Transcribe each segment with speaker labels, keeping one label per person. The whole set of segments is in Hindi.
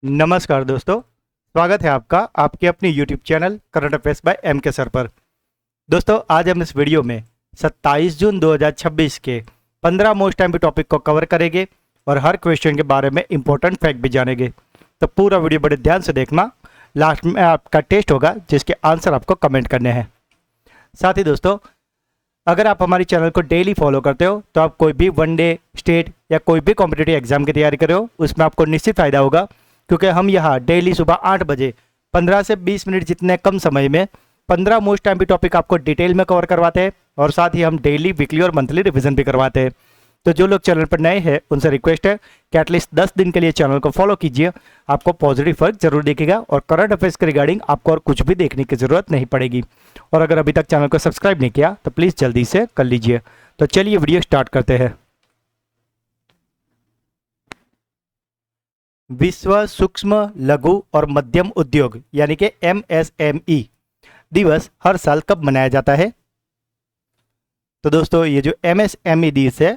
Speaker 1: नमस्कार दोस्तों, स्वागत है आपका आपके अपनी YouTube channel current affairs by M K sir पर। दोस्तों, आज हम इस वीडियो में 27 जून 2026 के 15 मोस्ट टाइम टॉपिक को कवर करेंगे और हर क्वेश्चन के बारे में इंपॉर्टेंट फैक्ट भी जानेंगे। तो पूरा वीडियो बड़े ध्यान से देखना, लास्ट में आपका टेस्ट होगा जिसके आंसर आपको कमेंट करने हैं। साथ ही दोस्तों, अगर आप हमारे चैनल को डेली फॉलो करते हो तो आप कोई भी वनडे, स्टेट या कोई भी कॉम्पिटिटिव एग्जाम की तैयारी कर रहे हो उसमें आपको निश्चित फायदा होगा, क्योंकि हम यहाँ डेली सुबह 8 बजे 15 से 20 मिनट जितने कम समय में 15 मोस्ट टाइम टॉपिक आपको डिटेल में कवर करवाते हैं और साथ ही हम डेली, वीकली और मंथली रिवीजन भी करवाते हैं। तो जो लोग चैनल पर नए हैं उनसे रिक्वेस्ट है कि एटलीस्ट 10 दिन के लिए चैनल को फॉलो कीजिए, आपको पॉजिटिव फर्क जरूर दिखेगा और करंट अफेयर्स के रिगार्डिंग आपको और कुछ भी देखने की जरूरत नहीं पड़ेगी। और अगर अभी तक चैनल को सब्सक्राइब नहीं किया तो प्लीज़ जल्दी से कर लीजिए। तो चलिए वीडियो स्टार्ट करते हैं। विश्व सूक्ष्म, लघु और मध्यम उद्योग यानी कि MSME दिवस हर साल कब मनाया जाता है? तो दोस्तों, ये जो MSME दिवस है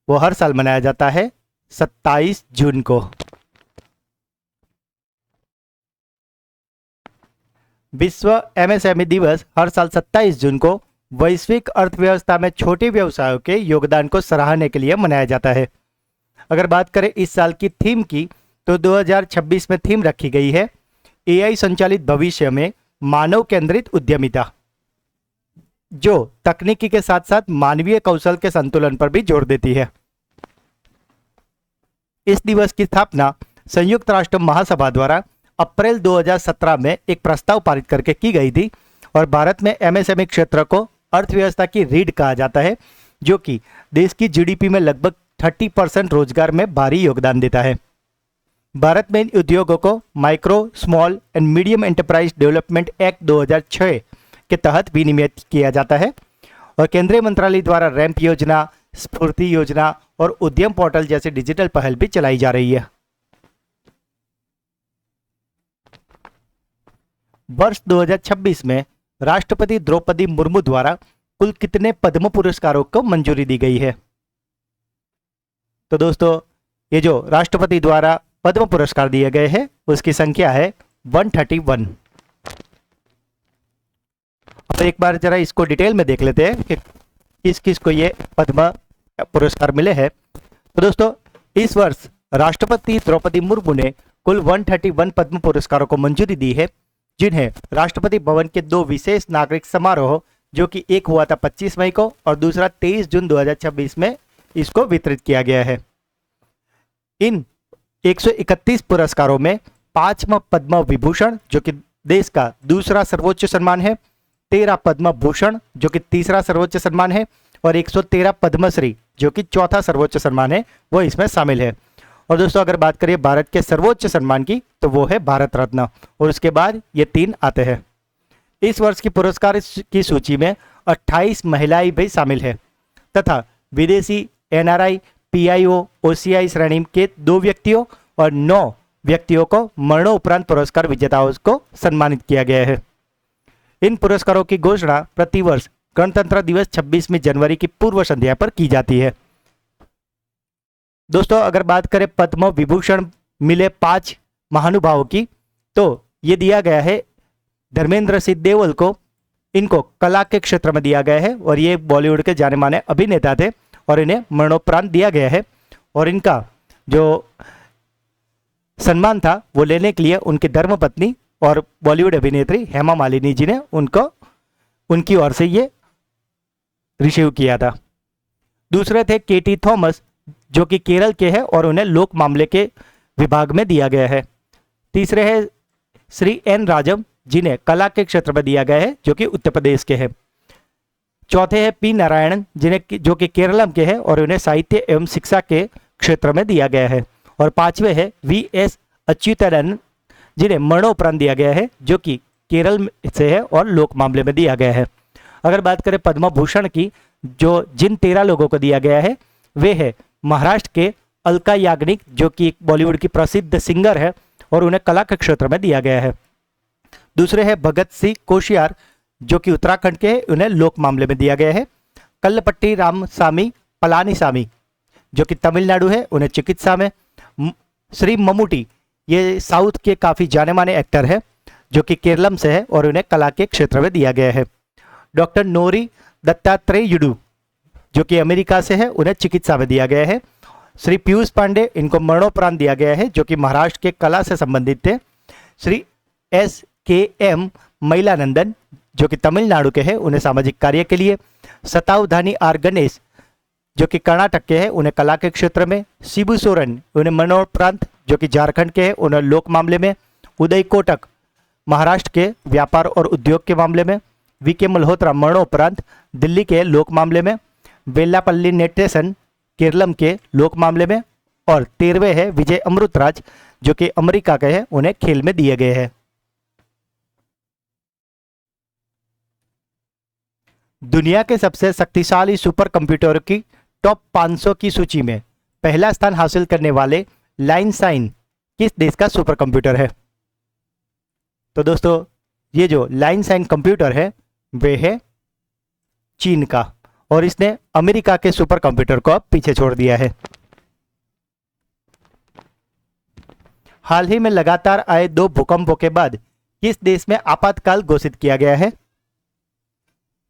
Speaker 1: वो हर साल मनाया जाता है 27 जून को। विश्व MSME दिवस हर साल 27 जून को वैश्विक अर्थव्यवस्था में छोटे व्यवसायों के योगदान को सराहने के लिए मनाया जाता है। अगर बात करें इस साल की थीम की, तो 2026 में थीम रखी गई है AI संचालित भविष्य में मानव केंद्रित उद्यमिता, जो तकनीकी के साथ साथ मानवीय कौशल के संतुलन पर भी जोर देती है। इस दिवस की स्थापना संयुक्त राष्ट्र महासभा द्वारा अप्रैल 2017 में एक प्रस्ताव पारित करके की गई थी और भारत में MSME क्षेत्र को अर्थव्यवस्था की रीढ़ कहा जाता है, जो कि देश की GDP में लगभग 30% रोजगार में भारी योगदान देता है। भारत में इन उद्योगों को micro, small and medium enterprise development act 2006 के तहत विनियमित किया जाता है और केंद्रीय मंत्रालय द्वारा रैंप योजना, स्फूर्ति योजना और उद्यम पोर्टल जैसी डिजिटल पहल भी चलाई जा रही है। वर्ष 2026 में राष्ट्रपति द्रौपदी मुर्मू द्वारा कुल कितने पद्म पुरस्कारों को मंजूरी दी गई है? तो दोस्तों, ये जो राष्ट्रपति द्वारा पद्म पुरस्कार दिए गए हैं उसकी संख्या है 131। अब एक बार जरा इसको डिटेल में देख लेते हैं कि किस किस को ये पद्म पुरस्कार मिले हैं। तो दोस्तों, इस वर्ष राष्ट्रपति द्रौपदी मुर्मू ने कुल 131 पद्म पुरस्कारों को मंजूरी दी है, जिन्हें राष्ट्रपति भवन के 2 विशेष नागरिक समारोह, जो कि एक हुआ था 25 मई को और दूसरा 23 जून 2026 में, इसको वितरित किया गया है। इन 131 पुरस्कारों में 5 पद्म विभूषण, जो कि देश का दूसरा सर्वोच्च सम्मान है, 13 पद्म भूषण, जो कि तीसरा सर्वोच्च सम्मान है, और 113 पद्मश्री, जो कि चौथा सर्वोच्च सम्मान है, वो इसमें शामिल है। और दोस्तों, अगर बात करें भारत के सर्वोच्च सम्मान की, तो वो है भारत रत्न और उसके बाद ये 3 आते हैं। इस वर्ष की पुरस्कार की सूची में 28 महिलाएं भी शामिल है तथा विदेशी NRI, PIO, OCI श्रेणी के 2 व्यक्तियों और 9 व्यक्तियों को मरणोपरांत पुरस्कार विजेताओं को सम्मानित किया गया है। इन पुरस्कारों की घोषणा प्रतिवर्ष गणतंत्र दिवस 26 जनवरी की पूर्व संध्या पर की जाती है। दोस्तों, अगर बात करें पद्म विभूषण मिले 5 महानुभावों की, तो ये दिया गया है धर्मेंद्र सिंह देओल को। इनको कला के क्षेत्र में दिया गया है और ये बॉलीवुड के जाने माने अभिनेता थे और इन्हें मरणोपरांत दिया गया है। और इनका जो सम्मान था वो लेने के लिए उनकी धर्मपत्नी और बॉलीवुड अभिनेत्री हेमा मालिनी जी ने उनकी ओर से ये रिसीव किया था। दूसरे थे KT थॉमस, जो कि केरल के हैं और उन्हें लोक मामले के विभाग में दिया गया है। तीसरे हैं श्री N राजम, जिन्हें कला के क्षेत्र में दिया गया है, जो कि उत्तर प्रदेश के हैं। चौथे हैं P नारायणन, जो कि केरलम के हैं और उन्हें साहित्य एवं शिक्षा के क्षेत्र में दिया गया है। और 5वें हैं VS अच्युतन, जिन्हें मरणोपरांत दिया गया है, जो कि केरल से है और लोक मामले में दिया गया है। अगर बात करें पद्म भूषण की, जिन 13 लोगों को दिया गया है वे है महाराष्ट्र के अलका याग्निक, जो कि एक बॉलीवुड की प्रसिद्ध सिंगर है और उन्हें कला के क्षेत्र में दिया गया है। दूसरे है भगत सिंह कोश्यार, जो कि उत्तराखंड के हैं, उन्हें लोक मामले में दिया गया है। कल्लपट्टी रामसामी पलानीसामी, जो कि तमिलनाडु है, उन्हें चिकित्सा में। श्री मम्मूटी, ये साउथ के काफ़ी जाने माने एक्टर है जो कि केरलम से है और उन्हें कला के क्षेत्र में दिया गया है। डॉक्टर नोरी दत्तात्रेयुडू जो कि अमेरिका से है, उन्हें चिकित्सा में दिया गया है। श्री पीयूष पांडे, इनको मरणोपरांत दिया गया है जो कि महाराष्ट्र के कला से संबंधित थे। श्री SKM महिलानंदन जो कि तमिलनाडु के हैं, उन्हें सामाजिक कार्य के लिए। सतावधानी R गणेश जो कि कर्नाटक के हैं, उन्हें कला के क्षेत्र में। शिबू सोरेन, उन्हें मरणोपरांत जो कि झारखंड के हैं, उन्हें लोक मामले में। उदय कोटक महाराष्ट्र के व्यापार और उद्योग के मामले में। VK मल्होत्रा मरणोपरांत दिल्ली के लोक मामले में। वेल्लापल्ली नेटेसन केरलम के लोक मामले में। और 13वें है विजय अमृतराज जो कि अमेरिका के हैं, उन्हें खेल में दिए गए हैं। दुनिया के सबसे शक्तिशाली सुपर कंप्यूटर की टॉप 500 की सूची में पहला स्थान हासिल करने वाले लाइनसाइन किस देश का सुपर कंप्यूटर है? तो दोस्तों ये जो लाइनसाइन कंप्यूटर है वे है चीन का, और इसने अमेरिका के सुपर कंप्यूटर को अब पीछे छोड़ दिया है। हाल ही में लगातार आए 2 भूकंपों के बाद किस देश में आपातकाल घोषित किया गया है?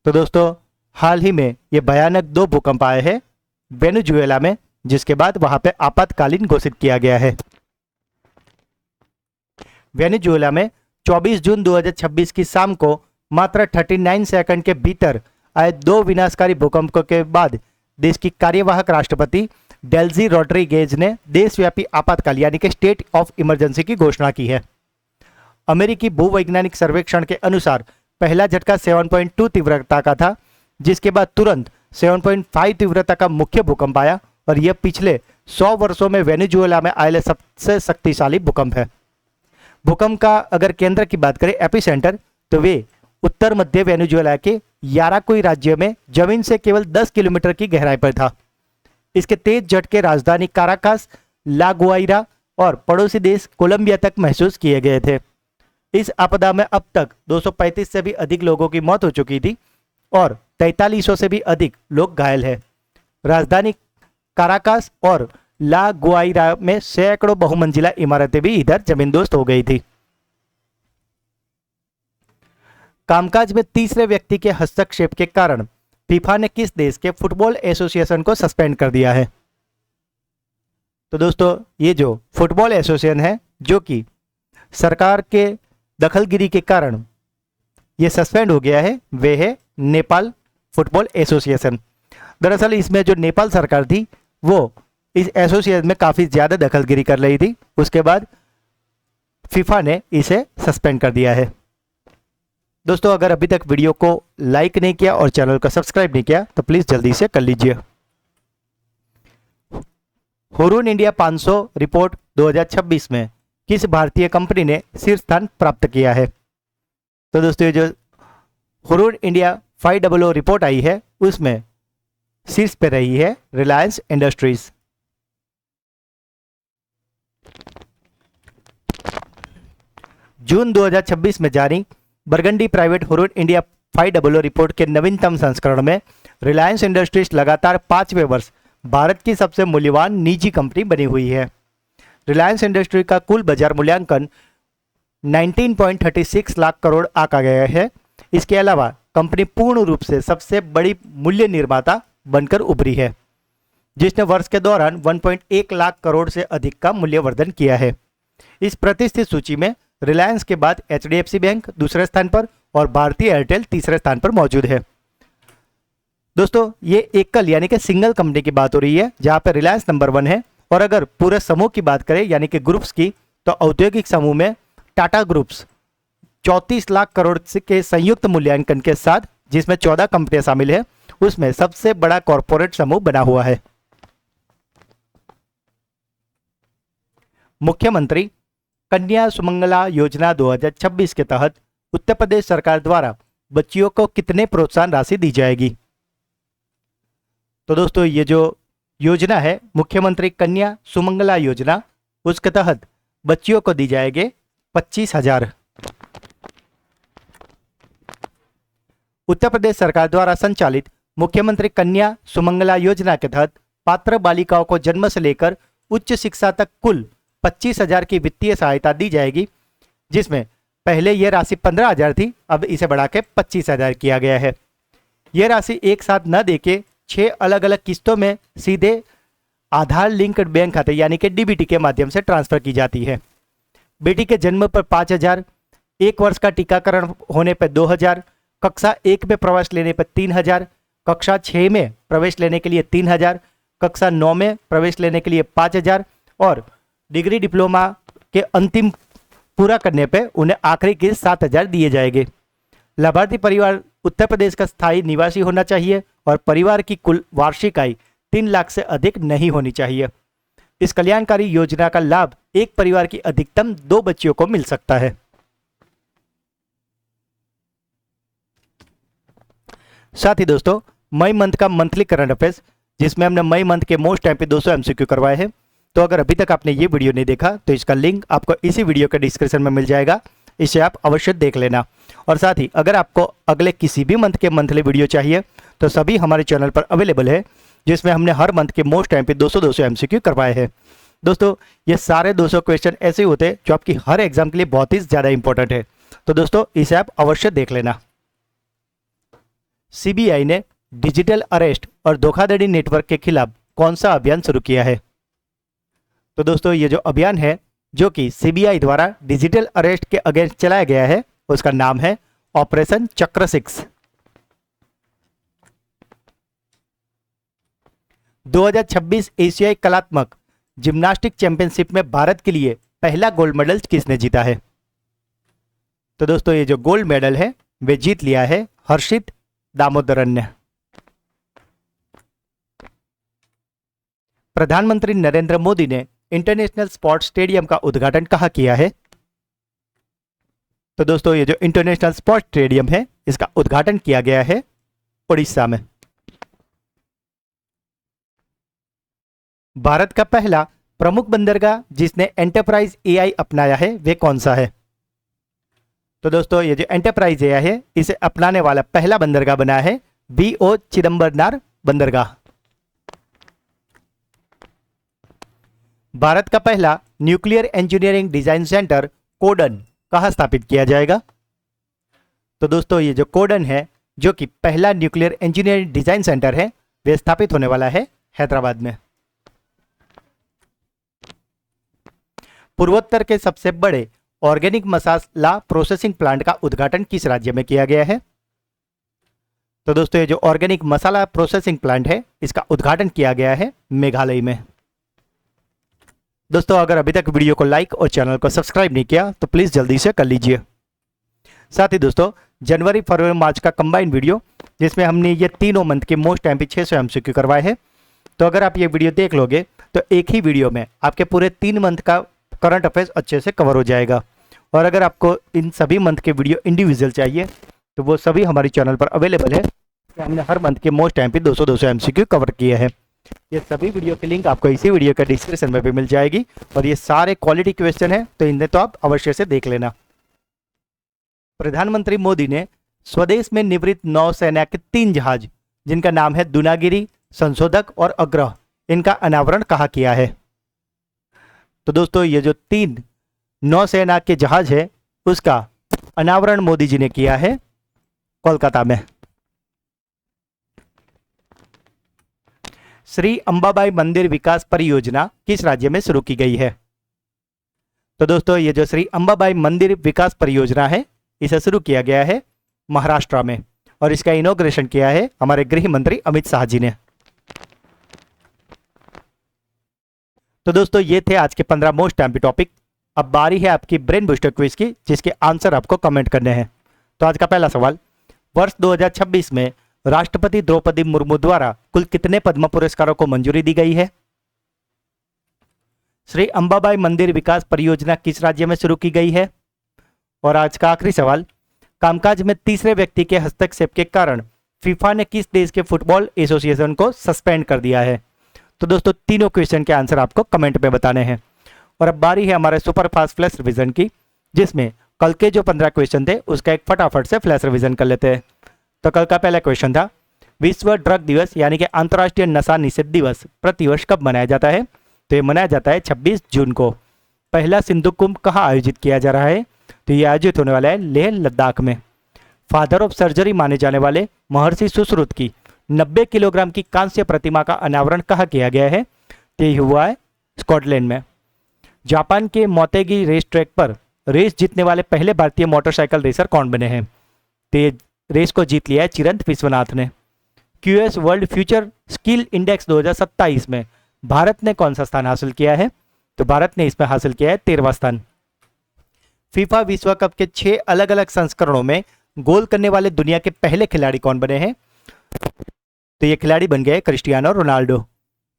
Speaker 1: तो दोस्तों हाल ही में ये भयानक 2 भूकंप आए हैं वेनेजुएला में, जिसके बाद वहां पे आपातकालीन घोषित किया गया है। वेनेजुएला में 24 जून 2026 की शाम को मात्र 39 सेकंड के भीतर आए 2 विनाशकारी भूकंपों के बाद देश की कार्यवाहक राष्ट्रपति डेल्जी रोड्रिगेज ने देशव्यापी आपातकाल यानी कि स्टेट ऑफ इमरजेंसी की घोषणा की है। अमेरिकी भूवैज्ञानिक सर्वेक्षण के अनुसार पहला झटका 7.2 तीव्रता का था, जिसके बाद तुरंत 7.5 तीव्रता का मुख्य भूकंप आया, और यह पिछले 100 वर्षों में वेनेजुएला में आए सबसे शक्तिशाली भूकंप है। भूकंप का अगर केंद्र की बात करें, एपिसेंटर, तो वे उत्तर मध्य वेनेजुएला के याराकुई राज्य में जमीन से केवल 10 किलोमीटर की गहराई पर था। इसके तेज झटके राजधानी काराकास, ला गुआइरा और पड़ोसी देश कोलंबिया तक महसूस किए गए थे। इस आपदा में अब तक 235 से भी अधिक लोगों की मौत हो चुकी थी और 4300 से भी अधिक लोग घायल हैं। राजधानी काराकास और ला गुआइरा में सैकड़ों बहुमंजिला इमारतें भी इधर जमींदोस्त हो गई थी। कामकाज में तीसरे व्यक्ति के हस्तक्षेप के कारण फीफा ने किस देश के फुटबॉल एसोसिएशन को सस्पेंड कर दिया है? तो दोस्तों ये जो फुटबॉल एसोसिएशन है जो कि सरकार के दखलगिरी के कारण ये सस्पेंड हो गया है, वे है नेपाल फुटबॉल एसोसिएशन। दरअसल इसमें जो नेपाल सरकार थी वो इस एसोसिएशन में काफ़ी ज़्यादा दखलगिरी कर रही थी, उसके बाद फीफा ने इसे सस्पेंड कर दिया है। दोस्तों अगर अभी तक वीडियो को लाइक नहीं किया और चैनल को सब्सक्राइब नहीं किया तो प्लीज़ जल्दी से कर लीजिए। हुरून इंडिया 500 रिपोर्ट 2026 में किस भारतीय कंपनी ने शीर्ष स्थान प्राप्त किया है? तो दोस्तों जो हुरून इंडिया 500 रिपोर्ट आई है उसमें शीर्ष पे रही है रिलायंस इंडस्ट्रीज। जून 2026 में जारी burgundy private Hurun India 500 report के नवीनतम संस्करण में रिलायंस इंडस्ट्रीज लगातार 5वें वर्ष भारत की सबसे मूल्यवान निजी कंपनी बनी हुई है। रिलायंस इंडस्ट्री का कुल बाजार मूल्यांकन 19.36 लाख करोड़ आंका गया है। इसके अलावा कंपनी पूर्ण रूप से सबसे बड़ी मूल्य निर्माता बनकर उभरी है, जिसने वर्ष के दौरान 1.1 लाख करोड़ से अधिक का मूल्यवर्धन किया है। इस प्रतिष्ठित सूची में रिलायंस के बाद HDFC बैंक दूसरे स्थान पर और भारतीय एयरटेल तीसरे स्थान पर मौजूद है। दोस्तों ये एकल यानी कि सिंगल कंपनी की बात हो रही है जहां पर रिलायंस नंबर 1 है, और अगर पूरे समूह की बात करें यानी कि ग्रुप्स की, तो औद्योगिक समूह में टाटा ग्रुप्स 34 लाख करोड़ के संयुक्त मूल्यांकन के साथ, जिसमें 14 कंपनियां शामिल है, उसमें सबसे बड़ा कॉरपोरेट समूह बना हुआ है। मुख्यमंत्री कन्या सुमंगला योजना 2026 के तहत उत्तर प्रदेश सरकार द्वारा बच्चियों को कितने प्रोत्साहन राशि दी जाएगी? तो दोस्तों ये जो योजना है मुख्यमंत्री कन्या सुमंगला योजना, उसके तहत बच्चियों को दी जाएगी 25,000। उत्तर प्रदेश सरकार द्वारा संचालित मुख्यमंत्री कन्या सुमंगला योजना के तहत पात्र बालिकाओं को जन्म से लेकर उच्च शिक्षा तक कुल 25,000 की वित्तीय सहायता दी जाएगी, जिसमें पहले यह राशि 15,000 थी, अब इसे बढ़ा के 25,000 किया गया है। यह राशि एक साथ न देके 6 अलग अलग किस्तों में सीधे आधार लिंक्ड बैंक खाते यानी कि डीबीटी के माध्यम से ट्रांसफर की जाती है। बेटी के जन्म पर 5,000, 1 वर्ष का टीकाकरण होने पर 2,000, कक्षा 1 में प्रवेश लेने पर 3,000, कक्षा 6 में प्रवेश लेने के लिए 3,000, कक्षा 9 में प्रवेश लेने के लिए 5,000 और डिग्री डिप्लोमा के अंतिम पूरा करने पर उन्हें आखिरी किस्त 7,000 दिए जाएंगे। लाभार्थी परिवार उत्तर प्रदेश का स्थायी निवासी होना चाहिए और परिवार की कुल वार्षिक आय 3 लाख से अधिक नहीं होनी चाहिए। इस कल्याणकारी योजना का लाभ एक परिवार की अधिकतम 2 बच्चियों को मिल सकता है। साथ ही दोस्तों, मई मंथ का मंथली करंट अफेयर्स, जिसमें हमने मई मंथ के मोस्ट टाइम पे 200 एमसीक्यू करवाए हैं। तो अगर अभी तक आपने ये वीडियो नहीं देखा तो इसका लिंक आपको इसी वीडियो के डिस्क्रिप्शन में मिल जाएगा, इसे आप अवश्य देख लेना। और साथ ही अगर आपको अगले किसी भी मंथ के मंथली वीडियो चाहिए तो सभी हमारे चैनल पर अवेलेबल है, जिसमें हमने हर मंथ के मोस्ट टाइम पे 200 एमसीक्यू करवाए हैं। दोस्तों, ये सारे 200 क्वेश्चन ऐसे होते हैं जो आपकी हर एग्जाम के लिए बहुत ही ज़्यादा इंपॉर्टेंट है। तो दोस्तों, इसे आप अवश्य देख लेना। सीबीआई ने डिजिटल अरेस्ट और धोखाधड़ी नेटवर्क के खिलाफ कौन सा अभियान शुरू किया है? तो दोस्तों, ये जो अभियान है जो कि सीबीआई द्वारा डिजिटल अरेस्ट के अगेंस्ट चलाया गया है, उसका नाम है ऑपरेशन चक्र 6। 2026 एशियाई कलात्मक जिम्नास्टिक चैंपियनशिप में भारत के लिए पहला गोल्ड मेडल किसने जीता है? तो दोस्तों, ये जो गोल्ड मेडल है वे जीत लिया है हर्षित दामोदरन ने। प्रधानमंत्री नरेंद्र मोदी ने इंटरनेशनल स्पोर्ट्स स्टेडियम का उद्घाटन कहाँ किया है? तो दोस्तों, ये जो इंटरनेशनल स्पोर्ट्स स्टेडियम है इसका उद्घाटन किया गया है उड़ीसा में। भारत का पहला प्रमुख बंदरगाह जिसने एंटरप्राइज एआई अपनाया है वे कौन सा है? तो दोस्तों, ये जो एंटरप्राइज एआई है इसे अपनाने वाला पहला बंदरगाह बना है बीओ चिदम्बरनार बंदरगाह। भारत का पहला nuclear engineering design centre codon कहाँ स्थापित किया जाएगा? तो दोस्तों, ये जो कोडन है जो कि पहला न्यूक्लियर इंजीनियरिंग डिजाइन सेंटर है वे स्थापित होने वाला है हैदराबाद में। पूर्वोत्तर के सबसे बड़े ऑर्गेनिक मसाला प्रोसेसिंग प्लांट का उद्घाटन किस राज्य में किया गया है? तो दोस्तों, ये जो ऑर्गेनिक मसाला प्रोसेसिंग प्लांट है इसका उद्घाटन किया गया है मेघालय में। दोस्तों, अगर अभी तक वीडियो को लाइक और चैनल को सब्सक्राइब नहीं किया तो प्लीज जल्दी से कर लीजिए। साथ ही दोस्तों, जनवरी, फरवरी, मार्च का कंबाइंड वीडियो जिसमें हमने ये तीनों मंथ के मोस्ट टाइम पे 600 एमसीक्यू करवाए हैं। तो अगर आप ये वीडियो देख लोगे तो एक ही वीडियो में आपके पूरे 3 मंथ का करंट अफेयर्स अच्छे से कवर हो जाएगा। और अगर आपको इन सभी मंथ के वीडियो इंडिविजुअल चाहिए तो वो सभी हमारे चैनल पर अवेलेबल है। हमने हर मंथ के मोस्ट टाइम पे 200 एमसीक्यू कवर किए हैं। ये सभी वीडियो के लिंक आपको इसी वीडियो के डिस्क्रिप्शन में भी मिल जाएगी और ये सारे क्वालिटी क्वेश्चन है तो इन्हें तो आप अवश्य से देख लेना। प्रधानमंत्री मोदी ने स्वदेश में निवृत्त नौसेना के 3 जहाज जिनका नाम है दुनागिरी, संशोधक और अग्रह, इनका अनावरण कहाँ किया है? तो दोस्तों, ये जो 3 नौसेना के जहाज है उसका अनावरण मोदी जी ने किया है कोलकाता में। श्री अंबाबाई मंदिर विकास परियोजना किस राज्य में शुरू की गई है? तो दोस्तों, ये जो श्री अंबाबाई मंदिर विकास परियोजना है इसे शुरू किया गया है महाराष्ट्र में और इसका इनॉग्रेशन किया है हमारे गृह मंत्री अमित शाह जी ने। तो दोस्तों, ये थे आज के 15 मोस्ट टाइम पे टॉपिक। अब बारी है आपकी ब्रेन बूस्टर क्विज की, जिसके आंसर आपको कमेंट करने हैं। तो आज का पहला सवाल, वर्ष 2026 में राष्ट्रपति द्रौपदी मुर्मू द्वारा कुल कितने पद्म पुरस्कारों को मंजूरी दी गई है? श्री अंबाबाई मंदिर विकास परियोजना किस राज्य में शुरू की गई है? और आज का आखिरी सवाल, कामकाज में तीसरे व्यक्ति के हस्तक्षेप के कारण फीफा ने किस देश के फुटबॉल एसोसिएशन को सस्पेंड कर दिया है? तो दोस्तों, तीनों क्वेश्चन के आंसर आपको कमेंट में बताने हैं। और अब बारी है हमारे सुपर फास्ट फ्लैश रिवीजन की, जिसमें कल के जो 15 क्वेश्चन थे उसका एक फटाफट से फ्लैश रिवीजन कर लेते हैं। तो कल का पहला क्वेश्चन था, विश्व ड्रग दिवस यानी कि अंतर्राष्ट्रीय नशा निषेध दिवस प्रतिवर्ष कब मनाया जाता है? तो ये मनाया जाता है 26 जून को। पहला सिंधु कुंभ कहाँ आयोजित किया जा रहा है? तो ये आयोजित होने वाला है लेह लद्दाख में। फादर ऑफ सर्जरी माने जाने वाले महर्षि सुश्रुत की 90 किलोग्राम की कांस्य प्रतिमा का अनावरण कहाँ किया गया है? तो ये हुआ है स्कॉटलैंड में। जापान के मोतेगी रेस ट्रैक पर रेस जीतने वाले पहले भारतीय मोटरसाइकिल रेसर कौन बने हैं? तो ये रेस को जीत लिया है चिरंत विश्वनाथ ने। QS world future skill index 2027 में भारत ने कौन सा स्थान हासिल किया है? तो भारत ने इसमें हासिल किया है 13वां स्थान। फीफा विश्व कप के 6 अलग अलग संस्करणों में गोल करने वाले दुनिया के पहले खिलाड़ी कौन बने हैं? तो ये खिलाड़ी बन गए क्रिस्टियानो रोनाल्डो।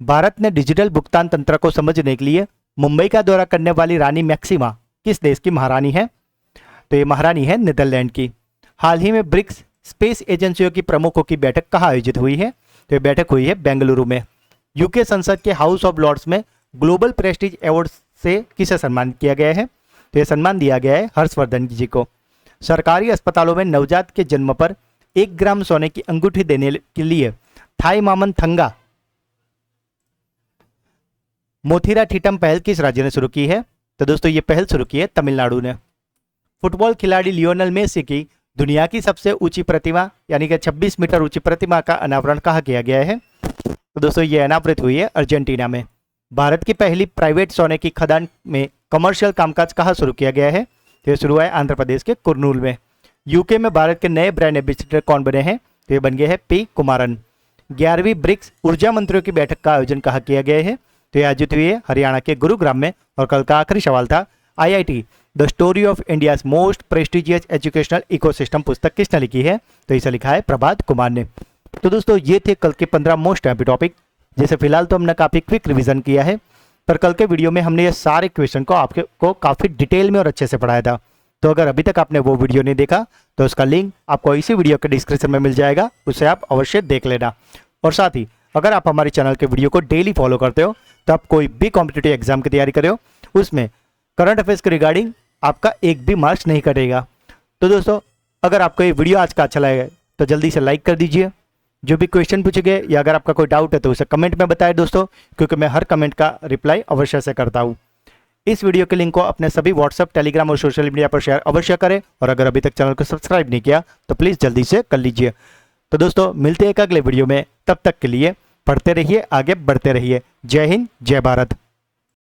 Speaker 1: भारत ने डिजिटल भुगतान तंत्र को समझने के लिए मुंबई का दौरा करने वाली रानी मैक्सिमा किस देश की महारानी है? तो ये महारानी है नीदरलैंड की। हाल ही में ब्रिक्स स्पेस एजेंसियों की प्रमुखों की बैठक कहाँ आयोजित हुई है? तो ये बैठक हुई है बेंगलुरु में। यूके संसद के हाउस ऑफ लॉर्ड्स में ग्लोबल प्रेस्टीज अवार्ड से किसे सम्मानित किया गया है? तो यह सम्मान दिया गया है हर्षवर्धन जी को। सरकारी अस्पतालों में नवजात के जन्म पर 1 ग्राम सोने की अंगूठी देने के लिए थाई मामन थंगा मोथिराटिटम पहल किस राज्य ने शुरू की है? तो दोस्तों ये पहल शुरू की है तमिलनाडु ने। फुटबॉल खिलाड़ी लियोनेल मेसी की दुनिया की सबसे ऊंची प्रतिमा यानी कि 26 मीटर ऊंची प्रतिमा का अनावरण कहाँ किया गया है? तो दोस्तों ये अनावृत हुई है अर्जेंटीना में। भारत की पहली प्राइवेट सोने की खदान में कमर्शियल कामकाज कहाँ शुरू किया गया है? तो ये शुरू हुआ है आंध्र प्रदेश के कुर्नूल में। यूके में भारत के नए ब्रांड एम्बेसडर कौन बने हैं? तो ये बन गए हैं पी कुमारन। 11वीं ब्रिक्स ऊर्जा मंत्रियों की बैठक का आयोजन कहाँ किया गया है? तो ये आयोजित हुई है हरियाणा के गुरुग्राम में। और कल का आखिरी सवाल था, IIT the story of India's most prestigious educational ecosystem पुस्तक किसने लिखी है? तो इसे लिखा है प्रभात कुमार ने। तो दोस्तों ये थे कल के 15 मोस्ट हैप्पी टॉपिक, जैसे फिलहाल तो हमने काफ़ी क्विक रिवीजन किया है, पर कल के वीडियो में हमने ये सारे क्वेश्चन को आपको काफ़ी डिटेल में और अच्छे से पढ़ाया था। तो अगर अभी तक आपने वो वीडियो नहीं देखा तो उसका लिंक आपको इसी वीडियो के डिस्क्रिप्शन में मिल जाएगा, उसे आप अवश्य देख लेना। और साथ ही अगर आप हमारे चैनल के वीडियो को डेली फॉलो करते हो तो आप कोई भी कॉम्पिटिटिव एग्जाम की तैयारी कर रहे हो उसमें करंट अफेयर्स के रिगार्डिंग आपका एक भी मार्क्स नहीं कटेगा। तो दोस्तों अगर आपको ये वीडियो आज का अच्छा लगे तो जल्दी से लाइक कर दीजिए। जो भी क्वेश्चन पूछे गए या अगर आपका कोई डाउट है तो उसे कमेंट में बताएं दोस्तों, क्योंकि मैं हर कमेंट का रिप्लाई अवश्य से करता हूँ। इस वीडियो के लिंक को अपने सभी व्हाट्सएप, टेलीग्राम और सोशल मीडिया पर शेयर अवश्य करें। और अगर अभी तक चैनल को सब्सक्राइब नहीं किया तो प्लीज़ जल्दी से कर लीजिए। तो दोस्तों मिलते हैं एक अगले वीडियो में, तब तक के लिए पढ़ते रहिए, आगे बढ़ते रहिए। जय हिंद, जय भारत।